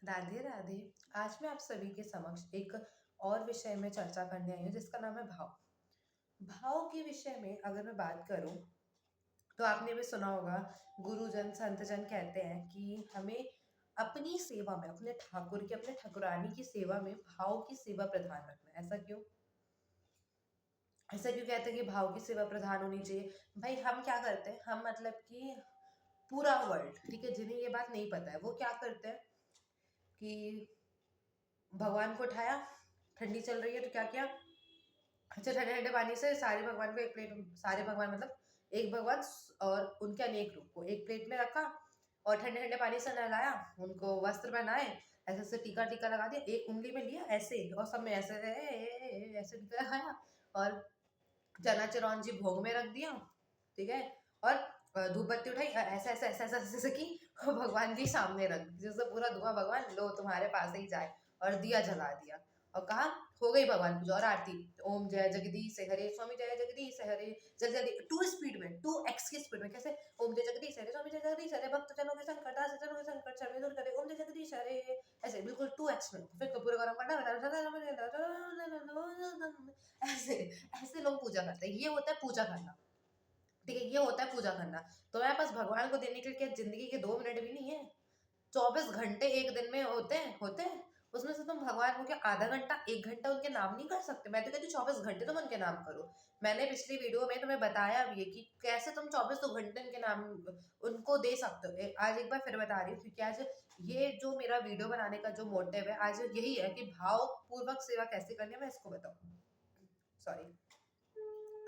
राधे राधे। आज मैं आप सभी के समक्ष एक और विषय में चर्चा करने आई हूँ जिसका नाम है भाव। भाव के विषय में अगर मैं बात करूँ तो आपने भी सुना होगा, गुरुजन संतजन कहते हैं कि हमें अपनी सेवा में, अपने ठाकुर की, अपने ठाकुरानी की सेवा में भाव की सेवा प्रधान रखना है। ऐसा क्यों कहते हैं कि भाव की सेवा प्रधान होनी चाहिए? भाई हम क्या करते हैं, हम मतलब कि पूरा वर्ल्ड, ठीक है, जिन्हें ये बात नहीं पता है वो क्या करते हैं कि भगवान को उठाया, ठंडी चल रही है तो क्या किया, अच्छा ठंडे ठंडे पानी से सारे भगवान को एक प्लेट, सारे भगवान मतलब एक भगवान और उनके अनेक रूप को एक प्लेट में रखा और ठंडे ठंडे पानी से नहलाया, उनको वस्त्र पहनाए, ऐसे ऐसे टीका टीका लगा दिया, एक उंगली में लिया ऐसे और सब में ऐसे ऐसे टीका लगाया और चना चिरौंजी भोग में रख दिया, ठीक है, और धूप बत्ती उठाई, ऐसा ऐसा ऐसा ऐसा ऐसे की और भगवान के सामने रख दी, जिससे पूरा धुआं भगवान लो तुम्हारे पास ही जाए, और दिया जला दिया और कहा हो गई भगवान पूजा और आरती। ओम जय जगदीश हरे स्वामी जय जगदीश हरे, जल्दी जल्दी टू स्पीड में, 2x की स्पीड में, कैसे, ओम जय जगदीश हरे स्वामी जय जगदीश हरे, भक्त जनों के संकट दास जनों के संकट छाड़े दूर करे, ओम जय जगदीश हरे, ऐसे बिल्कुल 2x में, फिर कपूर गरम करना, ऐसे ऐसे लोग पूजा करते हैं। ये होता है पूजा करना, ठीक है, ये होता है पूजा करना। तो मेरे पास भगवान को देने के लिए क्या जिंदगी के 2 मिनट भी नहीं है, 24 घंटे एक दिन में होते हैं। उसमें से तुम भगवान को क्या आधा घंटा, 1 घंटा उनके नाम नहीं कर सकते? मैं तो कहती हूँ 24 घंटे तुम उनके नाम करो। मैंने पिछली वीडियो में तुम्हें बताया भी है कि कैसे तुम 24 घंटे उनके नाम उनको दे सकते हो। आज एक बार फिर बता रही हूँ, क्योंकि आज ये जो मेरा वीडियो बनाने का जो मोटिव है आज यही है कि भाव पूर्वक सेवा कैसे करनी है, मैं इसको बताऊँ। सॉरी,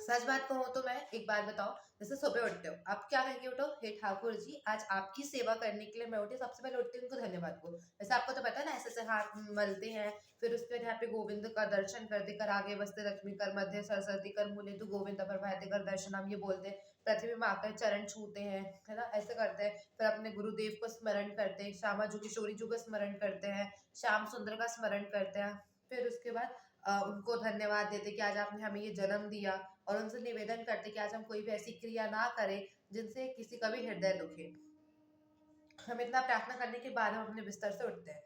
सच बात कहूँ तो मैं एक बात बताऊं, जैसे सुबह उठते हो, आप क्या कह के उठो, हे ठाकुर जी आज आपकी सेवा करने के लिए मैं उठी, सबसे पहले उठती हूँ उनको धन्यवाद को, जैसे आपको तो पता है ना, ऐसे ऐसे हाथ मलते हैं, फिर उसके बाद यहाँ पे गोविंद का दर्शन करते कर, आगे बसते लक्ष्मी कर, मध्य सरस्वती कर, मूले तू गोविंद प्रभाते कर दर्शन, हम ये बोलते हैं, पृथ्वी में आकर चरण छूते हैं, है ना, ऐसे करते हैं, फिर अपने गुरुदेव को स्मरण करते हैं, श्यामा जी किशोरी जी को स्मरण करते हैं, श्याम सुंदर का स्मरण करते हैं, फिर उसके बाद उनको धन्यवाद देते कि आज आपने हमें ये जन्म दिया, और उनसे निवेदन करते कि आज हम कोई भी ऐसी क्रिया ना करें जिनसे किसी का भी हृदय दुखे। हम इतना प्रार्थना करने के बाद हम अपने बिस्तर से उठते हैं।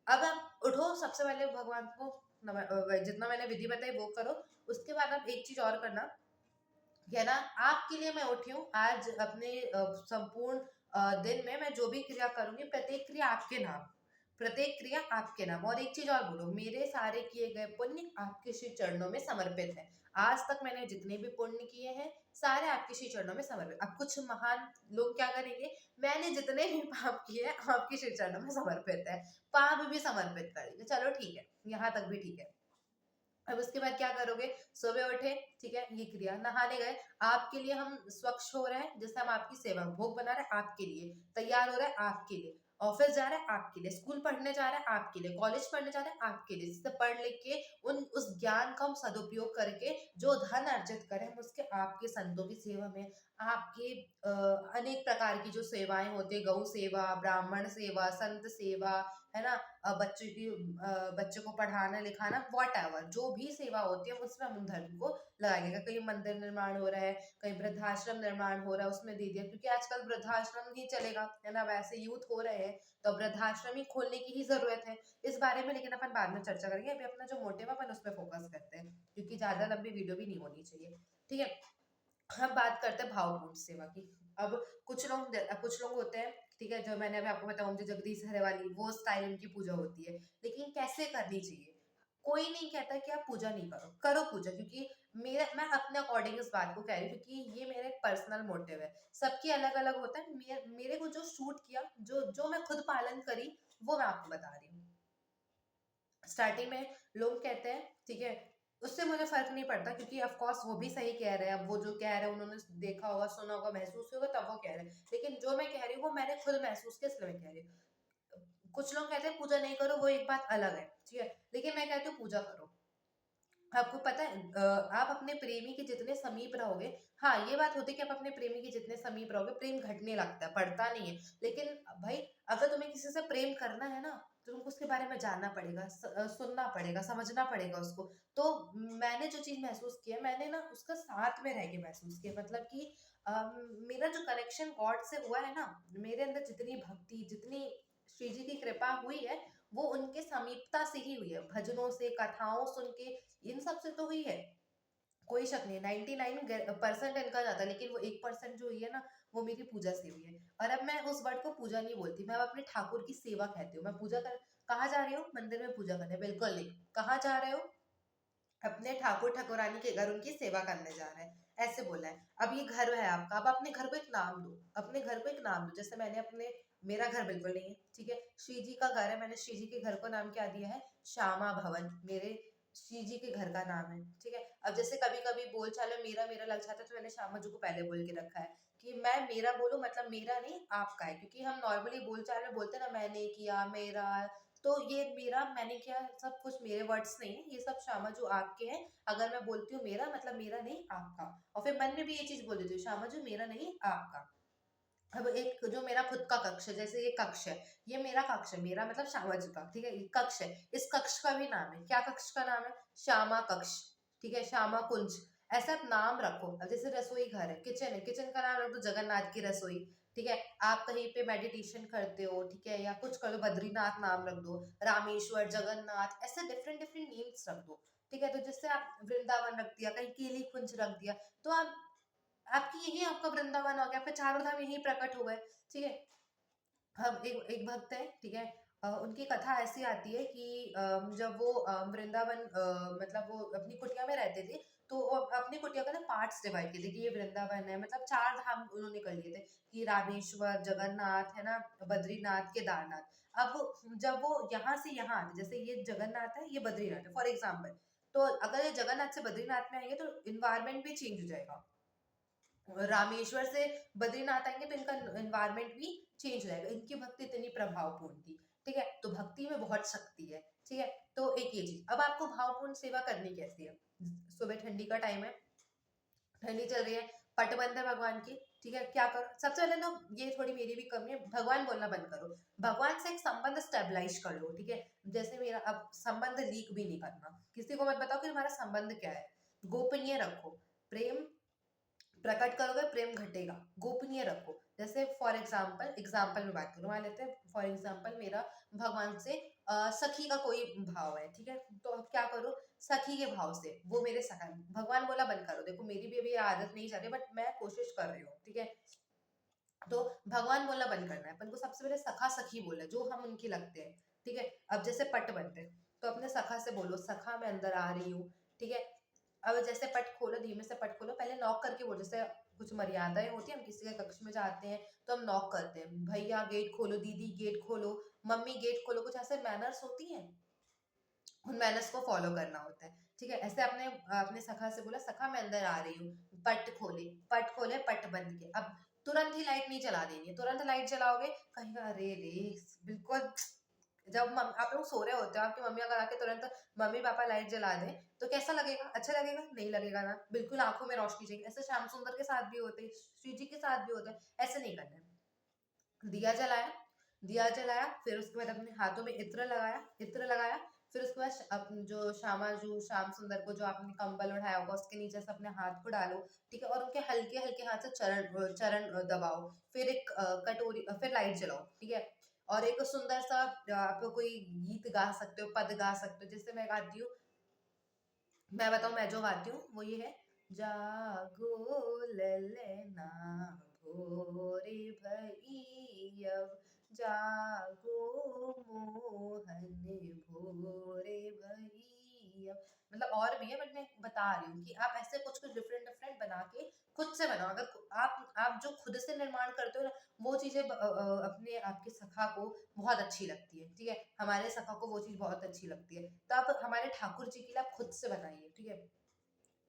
अब आप उठो, सबसे पहले भगवान को जितना मैंने विधि बताई वो करो, उसके बाद आप एक चीज और करना, है ना, आपके लिए मैं उठी हूँ आज, अपने संपूर्ण दिन में मैं जो भी क्रिया करूंगी, प्रत्येक क्रिया आपके नाम, प्रत्येक क्रिया आपके नाम, और एक चीज और बोलो, मेरे सारे किए गए पुण्य आपके श्री चरणों में समर्पित है। आज तक मैंने जितने भी पुण्य किए हैं सारे आपके श्री चरणों में समर्पित। अब कुछ महान लोग क्या करेंगे, मैंने जितने भी पाप किए हैं आपके श्री चरणों में समर्पित है, पाप भी समर्पित करेंगे, चलो ठीक है, यहाँ तक भी ठीक है। अब उसके बाद क्या करोगे, सुबह उठे, ठीक है, ये क्रिया, नहाने गए, आपके लिए हम स्वच्छ हो रहे हैं, जिससे हम आपकी सेवा, भोग बना रहे हैं आपके लिए, तैयार हो रहे हैं आपके लिए, ऑफिस जा रहे हैं आपके लिए, स्कूल पढ़ने जा रहे हैं आपके लिए, कॉलेज पढ़ने जा रहे हैं आपके लिए, जिससे पढ़ लिख के उस ज्ञान का हम सदुपयोग करके जो धन अर्जित करें हम उसके आपके संतों की सेवा में, आपके अनेक प्रकार की जो सेवाएं होती है, गौ सेवा, ब्राह्मण सेवा, संत सेवा, है ना, बच्चे को पढ़ाना लिखाना, वॉट एवर जो भी सेवा होती है उसमें हम उन धर्म को लगाएंगे। कहीं मंदिर निर्माण हो रहा है, कहीं वृद्धाश्रम निर्माण हो रहा है, उसमें दे दिया, क्योंकि आजकल वृद्धाश्रम ही चलेगा, है ना, वैसे यूथ हो रहे हैं तो वृद्धाश्रम ही खोलने की ही जरूरत है। इस बारे में लेकिन अपन बाद में चर्चा करेंगे, अभी अपना जो मोटिव है अपन उस पर फोकस करते हैं, क्योंकि ज्यादा लंबी वीडियो भी नहीं होनी चाहिए, ठीक है। हम बात करते हैं भावपूर्ण सेवा की। अब कुछ लोग होते हैं, ठीक है, जो मैंने अभी आपको बताया, ओम जगदीश हरे वाली वो स्टाइल उनकी पूजा होती है, लेकिन कैसे करनी चाहिए? कोई नहीं कहता कि आप पूजा नहीं करो, करो पूजा, क्योंकि मैं अपने अकॉर्डिंग इस बात को कह रही हूँ, क्योंकि ये मेरा एक पर्सनल मोटिव है, सबकी अलग अलग होता है, मेरे को जो शूट किया, जो जो मैं खुद पालन करी, वो मैं आपको बता रही हूँ। स्टार्टिंग में लोग कहते हैं, ठीक है, उससे मुझे फर्क नहीं पड़ता, क्योंकि ऑफ कोर्स वो भी सही कह रहे हैं, अब वो जो कह रहे हैं उन्होंने देखा होगा, सुना होगा, महसूस होगा, तब वो कह रहे हैं, लेकिन जो मैं कह रही हूँ वो मैंने खुद महसूस किया, इसलिए मैं कह रही हूँ। कुछ लोग कहते हैं पूजा नहीं करो, वो एक बात अलग है, ठीक है, लेकिन मैं कहती हूँ पूजा करो। आपको पता है, आप अपने प्रेमी के जितने समीप रहोगे, हाँ ये बात होती है कि आप अपने प्रेमी के जितने समीप रहोगे प्रेम घटने लगता है, बढ़ता नहीं है, लेकिन भाई अगर तुम्हें किसी से प्रेम करना है ना, तो तुमको उसके बारे में जानना पड़ेगा, सुनना पड़ेगा, समझना पड़ेगा उसको। तो मैंने जो चीज महसूस किया, मैंने ना उसका साथ में रह के महसूस किया, मतलब कि मेरा जो कनेक्शन गॉड से हुआ है ना, मेरे अंदर जितनी भक्ति, जितनी श्री जी की कृपा हुई है वो उनके समीपता से ही हुई है, भजनों से, कथाओं सुन के, इन सब से तो हुई है, कोई शक नहीं। 99% इनका जाता है, लेकिन वो 1% जो हुई है ना, वो मेरी पूजा से हुई है। और अब मैं उस वर्ड को पूजा नहीं बोलती, मैं अब अपने ठाकुर की सेवा कहती हूँ। मैं पूजा कर, कहाँ जा रही हो? मंदिर में पूजा करने? बिल्कुल नहीं। कहाँ जा रहे हो? अपने ठाकुर ठाकुरानी के घर उनकी सेवा करने जा रहे हैं, ऐसे बोला है। अब ये घर है आपका, अब अपने घर को एक नाम दो, अपने घर को एक नाम दो। जैसे मैंने अपने, मेरा घर बिल्कुल नहीं है, ठीक है, श्री जी का घर है, मैंने श्री जी के घर को नाम क्या दिया है? श्यामा भवन, मेरे श्री जी के घर का नाम है, ठीक है। अब जैसे कभी कभी बोल चाल में मेरा मेरा लग जाता है, तो मैंने श्यामा जी को पहले बोल के रखा है कि मैं मेरा बोलूं, मतलब मेरा नहीं आपका है, क्योंकि हम नॉर्मली बोल चाल में बोलते हैं ना, मैंने किया, मेरा, तो ये मेरा मैंने किया सब कुछ मेरे वर्ड्स नहीं है, ये सब श्यामा जो आपके हैं। अगर मैं बोलती हूँ मेरा, मतलब मेरा नहीं आपका, और फिर मन में भी ये चीज बोल देती हूँ, श्यामा जो मेरा नहीं आपका। अब एक जो मेरा खुद का कक्ष है, जैसे ये कक्ष है, ये मेरा कक्ष है, मेरा मतलब श्यामा जी का, ठीक है, ये कक्ष है, इस कक्ष का भी नाम है, क्या कक्ष का नाम है? श्यामा कक्ष, ठीक है, श्यामा कुंज, ऐसा आप नाम रखो। अब जैसे रसोई घर है, किचन है, किचन का नाम रख दो जगन्नाथ की रसोई, ठीक है। आप कहीं पे मेडिटेशन करते हो, ठीक है, या कुछ कर दो, बद्रीनाथ नाम रख दो, रामेश्वर, जगन्नाथ, ऐसे डिफरेंट डिफरेंट नेम्स रख दो, ठीक है। तो जिससे आप वृंदावन रख दिया, कहीं केली कुंज रख दिया, तो आप, आपकी यही आपका वृंदावन हो गया, आपके चारों धाम यही प्रकट हो गए, ठीक है। हम एक एक भक्त है, ठीक है, उनकी कथा ऐसी आती है कि जब वो वृंदावन, मतलब वो अपनी कुटिया में रहते थे, तो वो अपनी कुटिया का ना पार्ट्स डिवाइड किए थे कि ये वृंदावन है, मतलब चार धाम उन्होंने कर लिए थे कि रामेश्वर, जगन्नाथ है ना, बद्रीनाथ, केदारनाथ। अब जब वो यहाँ से यहाँ आते, जैसे ये जगन्नाथ है, ये बद्रीनाथ है फॉर एग्जाम्पल, तो अगर ये जगन्नाथ से बद्रीनाथ में आएंगे तो इन्वायरमेंट भी चेंज हो जाएगा, रामेश्वर से बद्रीनाथ आएंगे तो इनका एनवायरनमेंट भी चेंज हो जाएगा। इनकी भक्ति इतनी प्रभावपूर्ण थी, ठीक है, तो भक्ति में बहुत शक्ति है, ठीक है। तो एक ये चीज, अब आपको भावपूर्ण सेवा करनी कैसी है? सुबह ठंडी का टाइम है, ठंडी चल रही है, पट बंद है भगवान की, ठीक है, क्या करो? सबसे पहले तो ये थोड़ी मेरी भी कमी है, भगवान बोलना बंद करो, भगवान से एक संबंध स्टेबलाइज कर लो, ठीक है। जैसे मेरा अब संबंध लीक भी नहीं करना, किसी को मत बताओ कि तुम्हारा संबंध क्या है, गोपनीय रखो, प्रेम प्रकट करोगे प्रेम घटेगा, गोपनीय रखो। जैसे फॉर एग्जाम्पल, एग्जाम्पल में बात करूँ, मान लेते हैं फॉर एग्जाम्पल मेरा भगवान से सखी का कोई भाव है, ठीक है, तो अब क्या करो, सखी के भाव से वो मेरे सखा, भगवान बोला बंद करो, देखो मेरी भी अभी आदत नहीं जा रही, बट मैं कोशिश कर रही हूँ, ठीक है। तो भगवान बोलना बंद करना है अपन को, सबसे पहले सखा सखी बोलना जो हम उनकी लगते हैं, ठीक है। अब जैसे पट बनते हैं, तो अपने सखा से बोलो, सखा मैं अंदर आ रही हूँ, ठीक है। अब जैसे पट खोलो, धीमे से पट खोलो, पहले नॉक करके बोलो, जैसे कुछ मर्यादाएं होती है, हम किसी के कक्ष में जाते हैं तो हम नॉक करते हैं, भैया गेट खोलो, दीदी गेट खोलो, मम्मी गेट खोलो, कुछ ऐसे मैनर्स होती हैं, उन मैनर्स को फॉलो करना होता है, ठीक है। ऐसे अपने अपने सखा से बोला, सखा मैं अंदर आ रही हूँ, पट खोले पट बंद के। अब तुरंत ही लाइट नहीं चला देनी है, तुरंत लाइट चलाओगे कहेगा अरे रे, बिल्कुल। जब आप लोग सो रहे होते हो, आपकी मम्मी अगर आके तुरंत मम्मी पापा लाइट जला दें, तो कैसा लगेगा? अच्छा लगेगा? नहीं लगेगा ना, बिल्कुल आंखों में रोशनी चाहिए। ऐसे श्याम सुंदर के साथ भी होते हैं, श्री जी के साथ भी होते हैं, ऐसे नहीं करना है। दिया जलाया, दिया जलाया, फिर उसके बाद अपने हाथों में इत्र लगाया, इत्र लगाया, फिर उसके बाद जो श्यामाजू श्याम सुंदर को जो आपने कंबल उठाया होगा उसके नीचे से अपने हाथ को डालो, ठीक है, और उनके हल्के हल्के हाथ से चरण चरण दबाओ, फिर एक कटोरी, फिर लाइट जलाओ, ठीक है। और एक सुंदर सा आप कोई गीत गा सकते हो, पद गा सकते हो, जैसे मैं गाती हूँ, मैं बताऊं, मैं जो गाती हूँ वो ये है, जागो ललना भोरे भई अब, जागो मोहन भोरे भई अब। मतलब और भी है, बट मैं बता रही हूँ कि आप ऐसे कुछ कुछ डिफरेंट डिफरेंट बना के खुद से बनाओ। अगर आप जो खुद से निर्माण करते हो ना, वो चीजें अपने आपके सखा को बहुत अच्छी लगती है, ठीक है, हमारे सखा को वो चीज बहुत अच्छी लगती है, तो आप हमारे ठाकुर जी के लिए आप खुद से बनाइए, ठीक है।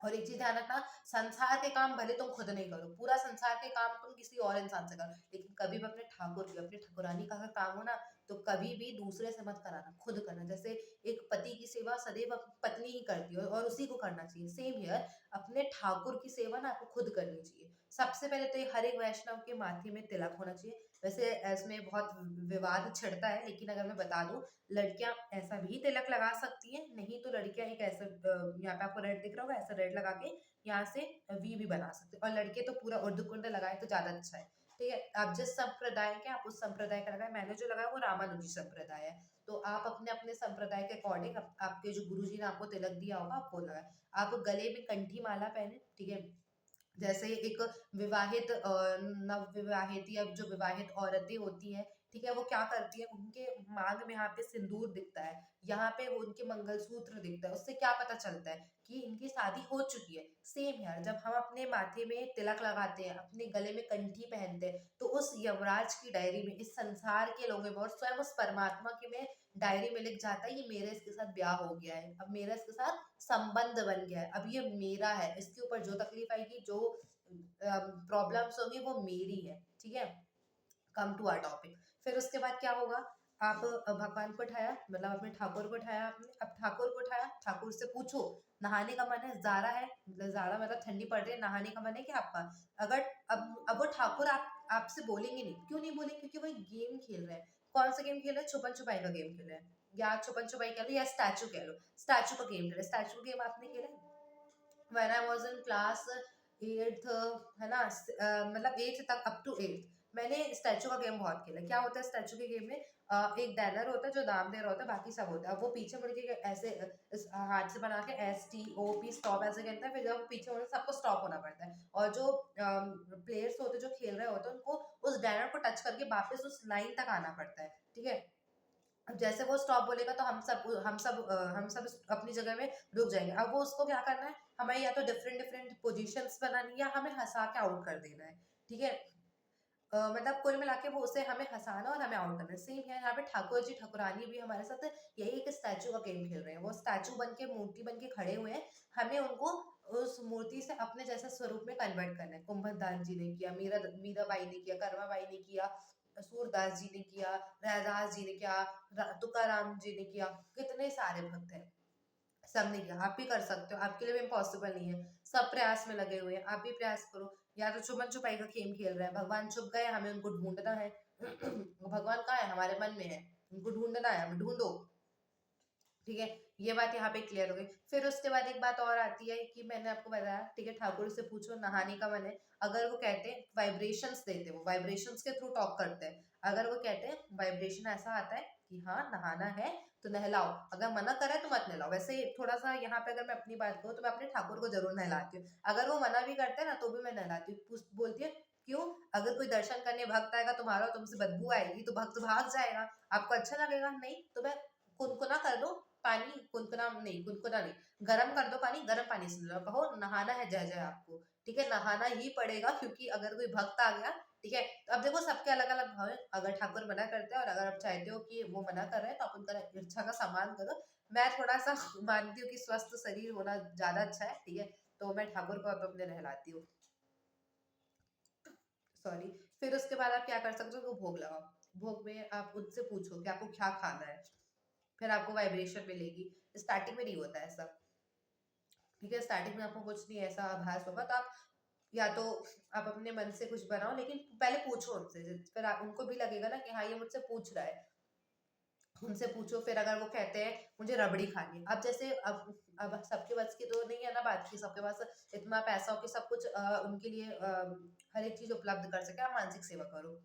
और एक चीज ध्यान रखना, संसार के काम भले तुम खुद नहीं करो, पूरा संसार के काम तुम किसी और इंसान से करो, लेकिन कभी भी अपने ठाकुर की, अपनी ठाकुरानी का अगर काम हो ना, तो कभी भी दूसरे से मत कराना, खुद करना। जैसे एक पति की सेवा सदैव पत्नी ही करती है और उसी को करना चाहिए, सेम हियर अपने ठाकुर की सेवा ना आपको खुद करनी चाहिए। सबसे पहले तो ये हर एक वैष्णव के माथे में तिलक होना चाहिए। वैसे इसमें बहुत विवाद छिड़ता है, लेकिन अगर मैं बता दूं, लड़कियां ऐसा भी तिलक लगा सकती हैं, नहीं तो लड़कियां एक ऐसा, यहाँ पे आपको रेड दिख रहा होगा, ऐसा रेड लगा के यहाँ से वी भी बना सकते हैं, और लड़के तो पूरा उर्दू कुंड लगाए तो ज्यादा अच्छा है। ठीक है, आप जिस संप्रदाय के आप उस संप्रदाय का लगाए, मैंने जो लगाया वो रामानुजी संप्रदाय है। तो आप अपने अपने संप्रदाय के अकॉर्डिंग आपके जो गुरुजी ने आपको तिलक दिया होगा आप वो लगाए। आप गले में कंठी माला पहने, ठीक है। जैसे एक विवाहित नव विवाहित या जो विवाहित औरतें होती हैं, ठीक है, वो क्या करती है, उनके मांग में यहाँ पे सिंदूर दिखता है, यहाँ पे वो उनके मंगलसूत्र दिखता है, उससे क्या पता चलता है कि इनकी शादी हो चुकी है। सेम यार, जब हम अपने माथे में तिलक लगाते हैं, अपने गले में कंठी पहनते हैं, तो उस यमराज की डायरी में, इस संसार के लोगों में और स्वयं उस परमात्मा के में डायरी में लिख जाता है ये मेरे इसके साथ ब्याह हो गया है, अब मेरा इसके साथ संबंध बन गया है, अब ये मेरा है, इसके ऊपर जो तकलीफ आएगी, जो प्रॉब्लम्स होंगी वो मेरी है, ठीक है। Come to our topic. फिर उसके बाद क्या होगा, आप भगवान को उठाया, मतलब अपने ठाकुर को उठाया आपने, अब ठाकुर को उठाया, ठाकुर से पूछो नहाने का मन है, जाड़ा है, मतलब जाड़ा मतलब ठंडी पड़ रही है, नहाने का मन है क्या आपका? अगर अब वो ठाकुर आपसे बोलेंगे नहीं, क्यों नहीं बोलेंगे? क्योंकि वो एक गेम खेल रहे हैं। कौन सा गेम खेल रहे हैं? छुपन छुपाई का गेम खेल रहे हैं, या छुपन छुपाई कह लो या स्टैचू कह लो, स्टैचू का गेम खेल रहे हैं। स्टैचू गेम आपने खेला when I was in class 8th, है ना, मतलब 8th तक, अप टू 8th मैंने स्टैचू का गेम बहुत खेला। क्या होता है स्टैचू के गेम में? एक बैनर होता है जो दाम दे रहा होता है, बाकी सब होता है, वो पीछे मुड़ के ऐसे इस हाथ से बना के STOP स्टॉप ऐसे कहता है, फिर जब पीछे मुड़े सबको स्टॉप होना पड़ता है, और जो प्लेयर्स होते हैं जो खेल रहे होते हैं उनको उस बैनर को टच करके वापस उस लाइन तक आना पड़ता है, ठीक है। अब जैसे वो स्टॉप बोलेगा तो हम सब अपनी जगह में रुक जाएंगे। अब वो उसको क्या करना है, हमें या तो डिफरेंट डिफरेंट पोजीशंस बनानी है, या हमें हंसा के आउट कर देना है, ठीक है। मतलब कुल मिला के वो उसे हमें हंसाना और हमें आउट करना है। सेम है यहाँ पे, ठाकुर जी ठाकुरानी भी हमारे साथ यही एक स्टैचू का गेम खेल रहे हैं। वो स्टैचू बन के, मूर्ति बन के खड़े हुए हैं, हमें उनको उस मूर्ति से अपने जैसा स्वरूप में कन्वर्ट करना है। कुंभदास जी ने किया, मीराबाई ने किया, कर्माबाई ने किया, सूरदास जी ने किया, रैदास जी ने किया, तुकाराम जी ने किया, कितने सारे भक्त हैं, सबने किया। आप भी कर सकते हो, आपके लिए भी इम्पॉसिबल नहीं है। सब प्रयास में लगे हुए हैं, आप भी प्रयास करो। या तो छुपन छुपाई का खेल खेल रहे हैं, भगवान छुप गए, हमें उनको ढूंढना है। भगवान कहाँ है? हमारे मन में है, उनको ढूंढना है, हमें ढूंढो, ठीक है। ये बात यहाँ पे क्लियर हो गई। फिर उसके बाद एक बात और आती है कि मैंने आपको बताया, ठीक है, ठाकुर से पूछो नहाने का मन है। अगर वो कहते हैं, वाइब्रेशंस देते, वो वाइब्रेशंस के थ्रू टॉक करते हैं। अगर वो कहते हैं वाइब्रेशन ऐसा आता है कि हाँ नहाना है तो नहलाओ, अगर मना करे तो मत नहलाओ। वैसे थोड़ा सा यहाँ पे अगर मैं अपनी बात करूँ तो मैं अपने ठाकुर को जरूर नहलाती हूँ। अगर वो मना भी करते हैं ना तो भी मैं नहलाती हूँ। बोलती है क्यों? अगर कोई दर्शन करने भक्त आएगा तुम्हारा, तुमसे बदबू आएगी तो भक्त भाग जाएगा, आपको अच्छा लगेगा नहीं? तो मैं कुनकुना कर दो पानी, कुनकुना नहीं, गरम कर दो पानी, गरम पानी से लो, कहो नहाना है जय जय आपको, ठीक है, नहाना ही पड़ेगा, क्योंकि अगर कोई भक्त आ गया, ठीक है। तो अब देखो सबके अलग अलग भाव है, अगर ठाकुर मना करते हैं और अगर आप चाहते हो कि वो मना कर रहे हैं तो आप उनका इच्छा का सम्मान करो। मैं थोड़ा सा मानती हूँ कि स्वस्थ शरीर होना ज्यादा अच्छा है, ठीक है, तो मैं ठाकुर को अब अपने नहलाती हूँ, सॉरी। फिर उसके बाद आप क्या कर सकते हो, तो भोग लगाओ। भोग में आप उनसे पूछो कि आपको क्या खाना है, फिर आपको वाइब्रेशन मिलेगी। स्टार्टिंग में नहीं होता है ऐसा, ठीक है, स्टार्टिंग में आपको कुछ नहीं ऐसा आभास होगा, तो आप या तो आप अपने मन से कुछ बनाओ, लेकिन पहले पूछो उनसे, फिर उनको भी लगेगा ना कि हाँ ये मुझसे पूछ रहा है, उनसे पूछो। फिर अगर वो कहते हैं मुझे रबड़ी खानी है, अब जैसे अब सबके बस की तो नहीं है ना बात की, सबके पास इतना पैसा हो कि सब कुछ उनके लिए हर एक चीज उपलब्ध कर सके, आप मानसिक सेवा करो।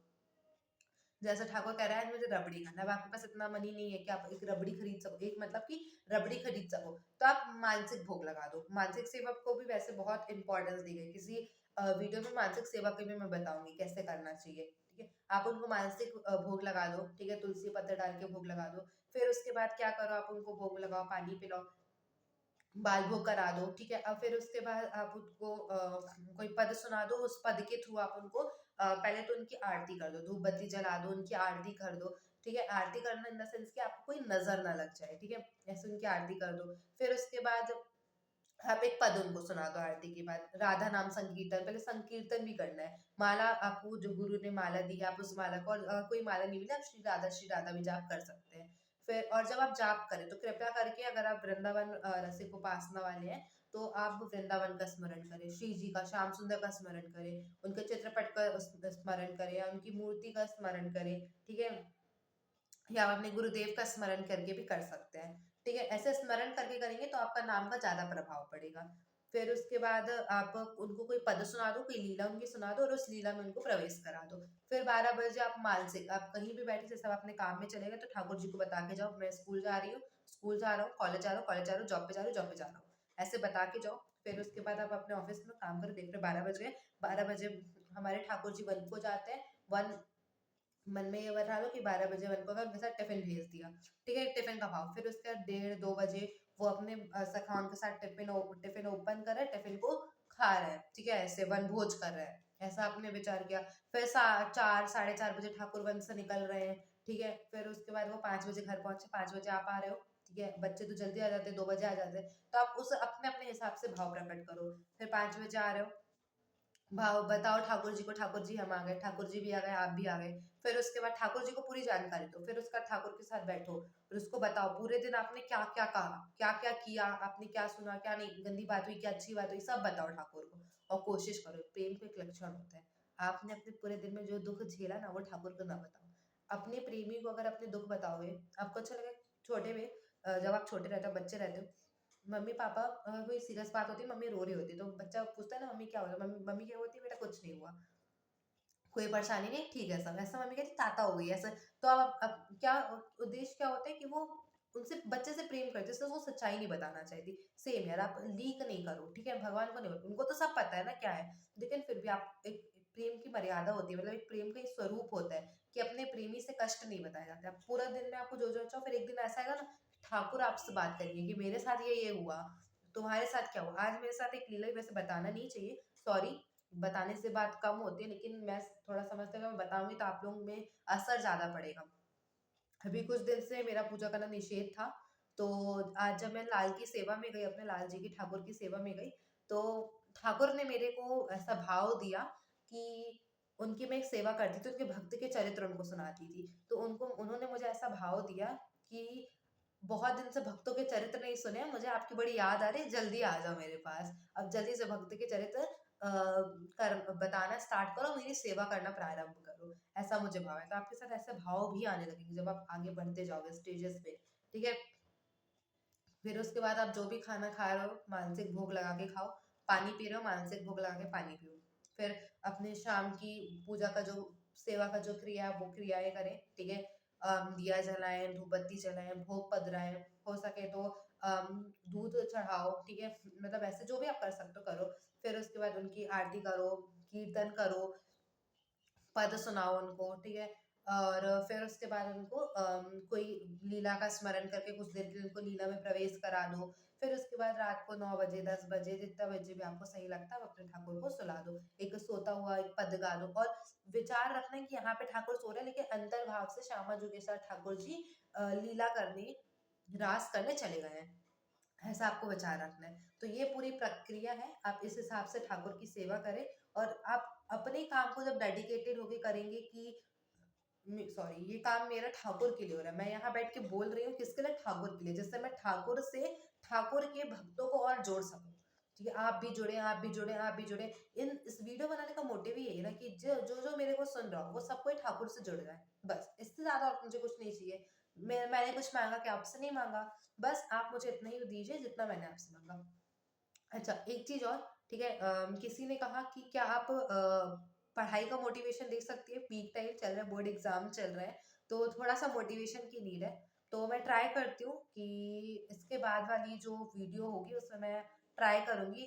जैसे ठाकुर कह रहा है मुझे रबड़ी खाना, अब आपके पास इतना मनी नहीं है कि आप एक रबड़ी खरीद सको, एक मतलब कि रबड़ी खरीद सको, तो आप मानसिक भोग लगा दो। मानसिक सेवा को भी वैसे बहुत इंपॉर्टेंस दी गई, किसी वीडियो में मानसिक सेवा के भी मैं बताऊंगी कैसे करना चाहिए, ठीक है। आप उनको मानसिक भोग लगा दो, ठीक है, तुलसी पत्ते डाल के भोग लगा दो। फिर उसके बाद क्या करो, आप उनको भोग लगाओ, पानी पिलाओ, बाल भोग करा दो, ठीक है। अब फिर उसके बाद आप उनको कोई पद सुना दो, उस पद के थ्रू आप उनको पहले तो उनकी आरती कर दो, धूप बत्ती जला दो, उनकी आरती कर दो, ठीक है। आरती करना इन द सेंस कि आपको कोई नजर ना लग जाए, ठीक है, ऐसे उनकी आरती कर दो। फिर उसके बाद आप एक पद उनको सुना दो आरती के बाद, राधा नाम संकीर्तन, पहले संकीर्तन भी करना है। माला आपको जो गुरु ने माला दी है, आप उस माला को, और कोई माला नहीं मिला, आप श्री राधा भी जाप कर सकते हैं। फिर और जब आप जाप करें तो कृपया करके, अगर आप वृंदावन रसिक उपासना वाले हैं, तो आप वृंदावन का स्मरण करें, श्री जी का, श्याम सुंदर का स्मरण करें, उनके चित्रपट का स्मरण करें, या उनकी मूर्ति का स्मरण करें, ठीक है, या आप अपने गुरुदेव का स्मरण करके भी कर सकते हैं, ठीक है। ऐसे स्मरण करके करेंगे तो आपका नाम का ज्यादा प्रभाव पड़ेगा। फिर उसके बाद आप उनको कोई पद सुना दो, कोई लीला उनकी सुना दो और उस लीला में उनको प्रवेश करा दो। फिर 12 बजे आप मानसिक, आप कहीं भी बैठे, जैसे आप अपने काम में चले गए तो ठाकुर जी को बता के जाओ, मैं स्कूल जा रही हूँ, स्कूल जा रहा हूँ, कॉलेज जा रहा हूँ, कॉलेज जा रहा हूँ, जॉब पे जा रहा हूँ, जॉब पे जा रहा हूँ, ऐसे बता के जाओ। फिर उसके बाद आप अपने ऑफिस में काम करो। देख रहे 12 बज गए, 12 बजे हमारे ठाकुर जी वन को जाते हैं। वन, मन में ये बता लो कि 12 बजे वन को उनके साथ टिफिन भेज दिया, ठीक है, टिफिन का भाव। फिर उसके बाद 1:30-2 बजे वो अपने सखा उनके साथ टिफिन ओपन कर रहे हैं, टिफिन को खा रहे हैं, ठीक है, ऐसे वन भोज कर रहे हैं, ऐसा आपने विचार किया। फिर 4-4:30 बजे ठाकुर वन से निकल रहे हैं, ठीक है। फिर उसके बाद वो 5 बजे घर पहुंचे, 5 बजे आप आ रहे हो, ठीक है। बच्चे तो जल्दी आ जाते हैं, 2 बजे आ जाते हैं, तो आप उस अपने अपने हिसाब से भाव प्रकट करो। फिर 5 बजे आ रहे हो, भाव बताओ ठाकुर जी को, ठाकुर जी हम आ गए, ठाकुर जी भी आ गए, आप भी आ गए। फिर उसके बाद ठाकुर जी को पूरी जानकारी दो। फिर उसका ठाकुर के साथ बैठो और उसको बताओ पूरे दिन आपने क्या क्या कहा, क्या क्या किया, आपने क्या सुना, क्या नहीं, गंदी बात हुई, क्या अच्छी बात हुई, सब बताओ ठाकुर को। और कोशिश करो, प्रेम का एक लक्षण होता है, आपने अपने पूरे दिन में जो दुख झेला ना, वो ठाकुर को ना बताओ। अपने प्रेमी को अगर अपने दुख बताओगे, आपको अच्छा लगेगा। छोटे में जब आप छोटे रहते हो, बच्चे रहते हो, मम्मी पापा कोई सीरियस बात होती है, मम्मी रो रही होती है, तो बच्चा पूछता है ना मम्मी क्या हुआ, मम्मी मम्मी क्या होती है, बेटा कुछ नहीं हुआ, कोई परेशानी नहीं, ठीक है सब। ऐसा मम्मी कहती ताता हो गई ऐसा। तो अब क्या उद्देश्य क्या होता है कि वो उनसे, बच्चे से प्रेम करते, इसलिए वो सच्चाई नहीं बताना चाहती। सेम यार, आप लीक नहीं करो, ठीक है, भगवान को नहीं, उनको तो सब पता है ना क्या है, लेकिन फिर भी आप एक प्रेम की मर्यादा होती है, मतलब एक प्रेम का एक स्वरूप होता है कि अपने प्रेमी से कष्ट नहीं बताया जाता है। पूरा दिन में आपको जो जो अच्छा हो, फिर एक दिन ऐसा आएगा ना, ठाकुर आपसे बात करिए कि मेरे साथ ये हुआ, तुम्हारे साथ क्या हुआ, आज मेरे साथ एक लीला, वैसे बताना नहीं चाहिए, सॉरी, बताने से बात कम होती है, लेकिन मैं थोड़ा समझती हूँ, मैं बताऊंगी तो आप लोगों में असर ज्यादा पड़ेगा। अभी कुछ दिन से मेरा पूजा करना निषेध था, तो आज जब मैं लाल की सेवा में गई, अपने लाल जी की ठाकुर की सेवा में गई, तो ठाकुर ने मेरे को ऐसा भाव दिया कि उनकी मैं एक सेवा करती थी, उनके भक्त के चरित्र उनको सुनाती थी, तो उनको उन्होंने मुझे ऐसा भाव दिया कि बहुत दिन से भक्तों के चरित्र नहीं सुने, मुझे आपकी बड़ी याद आ रही है, जल्दी आ जाओ मेरे पास, अब जल्दी से भक्त के चरित्र कर बताना स्टार्ट करो, मेरी सेवा करना प्रारंभ करो। ऐसा मुझे भाव है, तो आपके साथ ऐसे भाव भी आने लगेंगे जब आप आगे बढ़ते जाओगे स्टेजेस पे, ठीक है। फिर उसके बाद आप जो भी खाना खा रहे हो, मानसिक भोग लगा के खाओ, पानी पी रहे हो, मानसिक भोग लगा के पानी पियो। फिर अपने शाम की पूजा का जो, सेवा का जो क्रिया है, वो क्रियाएं करें, ठीक है। दिया जलाएं, धूप बत्ती जलाएं, भोग पधराएं, हो सके तो दूध चढ़ाओ, ठीक है, मतलब ऐसे जो भी आप कर सकते हो करो। फिर उसके बाद उनकी आरती करो, कीर्तन करो, पद सुनाओ उनको, ठीक है। और फिर उसके बाद उनको कोई लीला का स्मरण करके कुछ देर के लिए उनको लीला में प्रवेश करा दो। फिर उसके बाद रात को 9 बजे, 10 बजे, जितना बजे भी आपको सही लगता है, आप अपने ठाकुर को सुला दो, एक सोता हुआ एक पद गा दो। और विचार रखना है कि यहाँ पे ठाकुर सो रहे हैं, लेकिन अंतर भाव से श्यामा जी के साथ ठाकुर जी लीला करने, रास करने चले गए हैं, ऐसा आपको विचार रखना है। तो ये पूरी प्रक्रिया है, आप इस हिसाब से ठाकुर की सेवा करें। और आप अपने काम को जब डेडिकेटेड होके करेंगे कि सॉरी, ये काम मेरा ठाकुर के लिए हो रहा है, मैं यहाँ बैठ के बोल रही हूँ किसके लिए, ठाकुर के लिए, जिससे मैं ठाकुर से ठाकुर के भक्तों को और जोड़ सकूं, ठीक है। आप भी जुड़े, आप भी जुड़े, आप भी जुड़े। इस वीडियो बनाने का मोटिव ही यही है ना कि जो जो जो मेरे को सुन रहा हो, वो सब कोई ठाकुर से जुड़ जाए, बस इससे ज्यादा और मुझे कुछ नहीं चाहिए। मैंने कुछ मांगा कि आपसे नहीं मांगा, बस आप मुझे इतना ही दीजिए जितना मैंने आपसे मांगा। अच्छा, एक चीज और, ठीक है, किसी ने कहा कि क्या आप पढ़ाई का मोटिवेशन दे सकती है, पीक टाइम चल रहा है, बोर्ड एग्जाम चल रहा है, तो थोड़ा सा मोटिवेशन की नीड है। तो मैं ट्राई करती हूँ कि इसके बाद वाली जो वीडियो होगी उसमें मैं ट्राई करूंगी,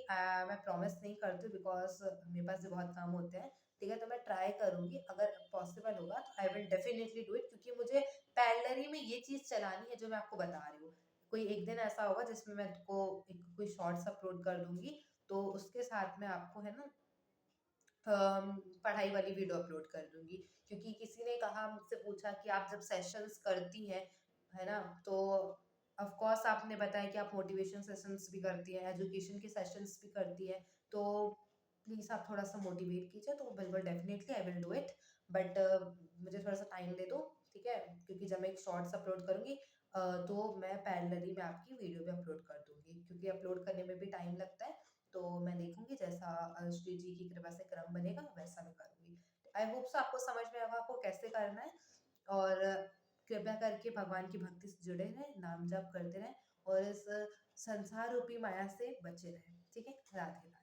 मैं प्रॉमिस नहीं करती बिकॉज मेरे पास भी बहुत काम होते हैं, ठीक है। तो मैं ट्राई करूंगी, अगर पॉसिबल होगा तो I will definitely do it, क्योंकि मुझे पैरेलली में ये चीज चलानी है जो मैं आपको बता रही हूँ। कोई एक दिन ऐसा होगा जिसमें मैं आपको एक कोई शॉर्ट्स अपलोड कर दूंगी, तो उसके साथ में आपको है ना पढ़ाई वाली वीडियो अपलोड कर दूंगी। क्योंकि किसी ने कहा, मुझसे पूछा कि आप जब सेशंस करती हैं, है ना, तो ऑफ कोर्स आपने बताया कि आप मोटिवेशन सेशंस भी करती हैं, एजुकेशन के सेशंस भी करती हैं, तो प्लीज़ आप थोड़ा सा मोटिवेट कीजिए, तो बिल्कुल definitely I will do it. But मुझे थोड़ा सा टाइम दे दो, ठीक है, क्योंकि जब मैं एक शॉर्ट्स अपलोड करूंगी तो मैं पैरेलली में आपकी वीडियो भी अपलोड कर दूंगी, क्योंकि अपलोड करने में भी टाइम लगता है। तो मैं देखूंगी जैसा श्री जी की कृपा से क्रम बनेगा वैसा मैं करूंगी। आई होप सो आपको समझ में आएगा आपको कैसे करना है। और कृपया करके भगवान की भक्ति से जुड़े रहें, नाम जप करते रहें और इस संसार रूपी माया से बचे रहें। ठीक है, राधे।